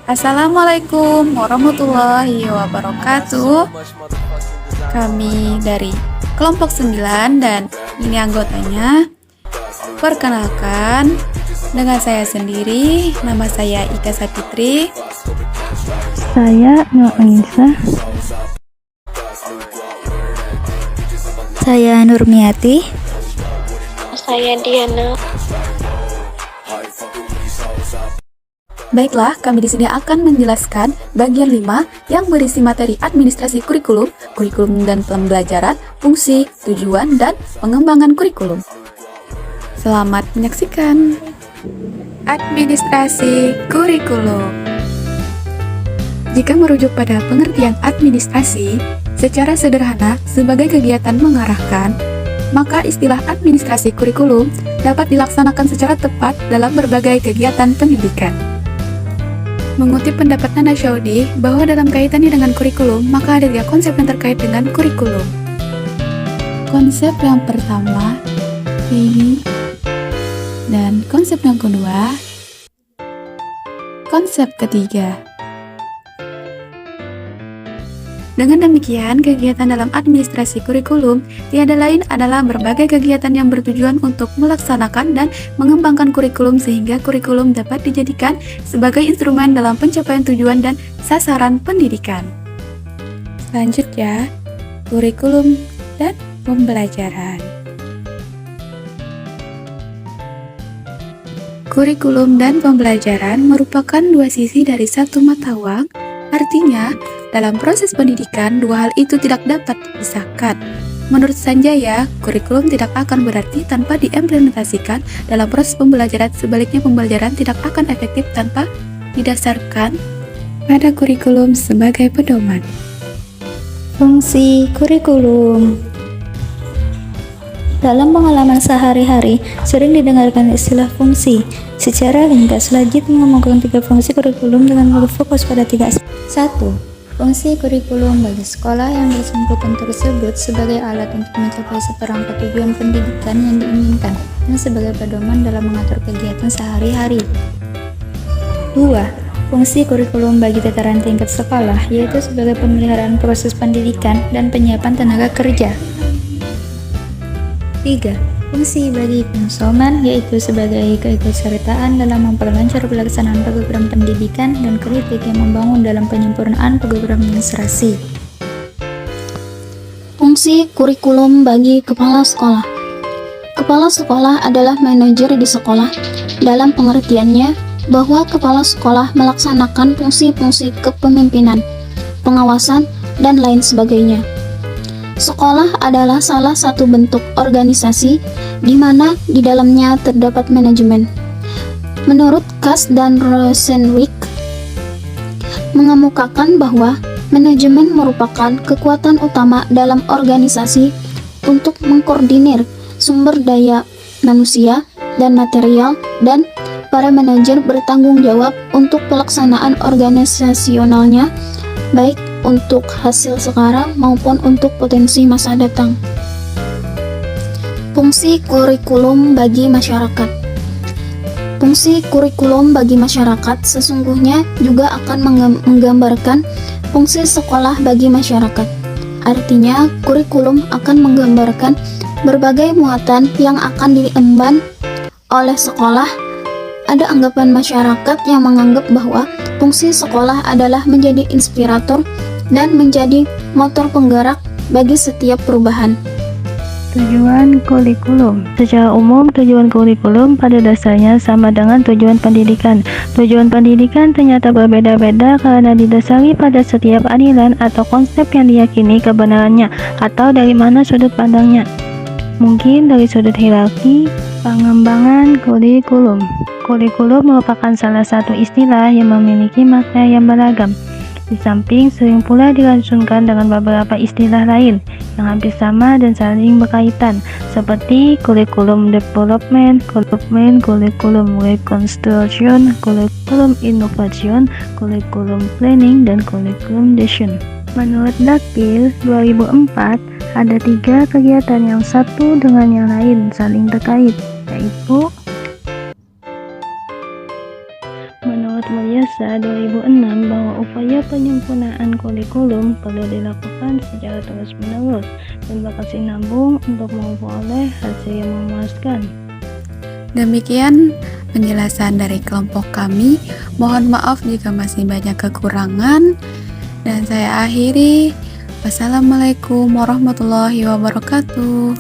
Assalamualaikum warahmatullahi wabarakatuh. Kami dari kelompok 9 dan ini anggotanya. Perkenalkan, dengan saya sendiri, nama saya Ika Sapitri. Saya Nur Anissa. Saya Nurmiati. Saya Diana. Baiklah, kami di sini akan menjelaskan bagian 5 yang berisi materi administrasi kurikulum, kurikulum dan pembelajaran, fungsi, tujuan, dan pengembangan kurikulum. Selamat menyaksikan. Administrasi kurikulum. Jika merujuk pada pengertian administrasi, secara sederhana sebagai kegiatan mengarahkan, maka istilah administrasi kurikulum dapat dilaksanakan secara tepat dalam berbagai kegiatan pendidikan. Mengutip pendapat Nana Shaudi bahwa dalam kaitannya dengan kurikulum, maka ada 3 konsep yang terkait dengan kurikulum. Konsep yang pertama, ini, dan konsep yang kedua, konsep ketiga. Dengan demikian, kegiatan dalam administrasi kurikulum tiada lain adalah berbagai kegiatan yang bertujuan untuk melaksanakan dan mengembangkan kurikulum sehingga kurikulum dapat dijadikan sebagai instrumen dalam pencapaian tujuan dan sasaran pendidikan. Selanjutnya, kurikulum dan pembelajaran. Kurikulum dan pembelajaran merupakan dua sisi dari satu mata uang, artinya dalam proses pendidikan, dua hal itu tidak dapat dipisahkan. Menurut Sanjaya, kurikulum tidak akan berarti tanpa diimplementasikan dalam proses pembelajaran, sebaliknya pembelajaran tidak akan efektif tanpa didasarkan pada kurikulum sebagai pedoman. Fungsi kurikulum. Dalam pengalaman sehari-hari, sering didengarkan istilah fungsi. Secara ringkas, Lajit mengomongkan 3 fungsi kurikulum dengan berfokus pada 3 aspek. 1. Fungsi kurikulum bagi sekolah yang bersangkutan tersebut sebagai alat untuk mencapai seperangkat tujuan pendidikan yang diinginkan dan sebagai pedoman dalam mengatur kegiatan sehari-hari. 2. Fungsi kurikulum bagi tataran tingkat sekolah, yaitu sebagai pemeliharaan proses pendidikan dan penyiapan tenaga kerja. 3. Fungsi bagi konsumen, yaitu sebagai keikutsertaan dalam memperlancar pelaksanaan program pendidikan dan kritik yang membangun dalam penyempurnaan program administrasi. Fungsi kurikulum bagi kepala sekolah. Kepala sekolah adalah manajer di sekolah. Dalam pengertiannya, bahwa kepala sekolah melaksanakan fungsi-fungsi kepemimpinan, pengawasan, dan lain sebagainya. Sekolah adalah salah satu bentuk organisasi di mana di dalamnya terdapat manajemen. Menurut Kass dan Rosenwick mengemukakan bahwa manajemen merupakan kekuatan utama dalam organisasi untuk mengkoordinir sumber daya manusia dan material, dan para manajer bertanggung jawab untuk pelaksanaan organisasionalnya, baik untuk hasil sekarang maupun untuk potensi masa datang. Fungsi kurikulum bagi masyarakat. Fungsi kurikulum bagi masyarakat sesungguhnya juga akan menggambarkan fungsi sekolah bagi masyarakat. Artinya, kurikulum akan menggambarkan berbagai muatan yang akan diemban oleh sekolah. Ada anggapan masyarakat yang menganggap bahwa fungsi sekolah adalah menjadi inspirator dan menjadi motor penggerak bagi setiap perubahan. Tujuan kurikulum. Secara umum, tujuan kurikulum pada dasarnya sama dengan tujuan pendidikan. Tujuan pendidikan ternyata berbeda-beda karena didasari pada setiap aliran atau konsep yang diyakini kebenarannya atau dari mana sudut pandangnya. Mungkin dari sudut hierarki pengembangan kurikulum. Kurikulum merupakan salah satu istilah yang memiliki makna yang beragam. Di samping sering pula dirancungkan dengan beberapa istilah lain yang hampir sama dan saling berkaitan, seperti kurikulum development, kurikulum reconstruction, kurikulum innovation, kurikulum planning, dan kurikulum design. Menurut Dakil 2004, ada 3 kegiatan yang satu dengan yang lain saling terkait, yaitu menurut Mulia Desa 2006 bahwa upaya penyempurnaan kurikulum perlu dilakukan secara terus-menerus dan berkesinambung untuk memperoleh hasil yang memuaskan. Demikian penjelasan dari kelompok kami. Mohon maaf jika masih banyak kekurangan. Dan saya akhiri. Wassalamualaikum warahmatullahi wabarakatuh.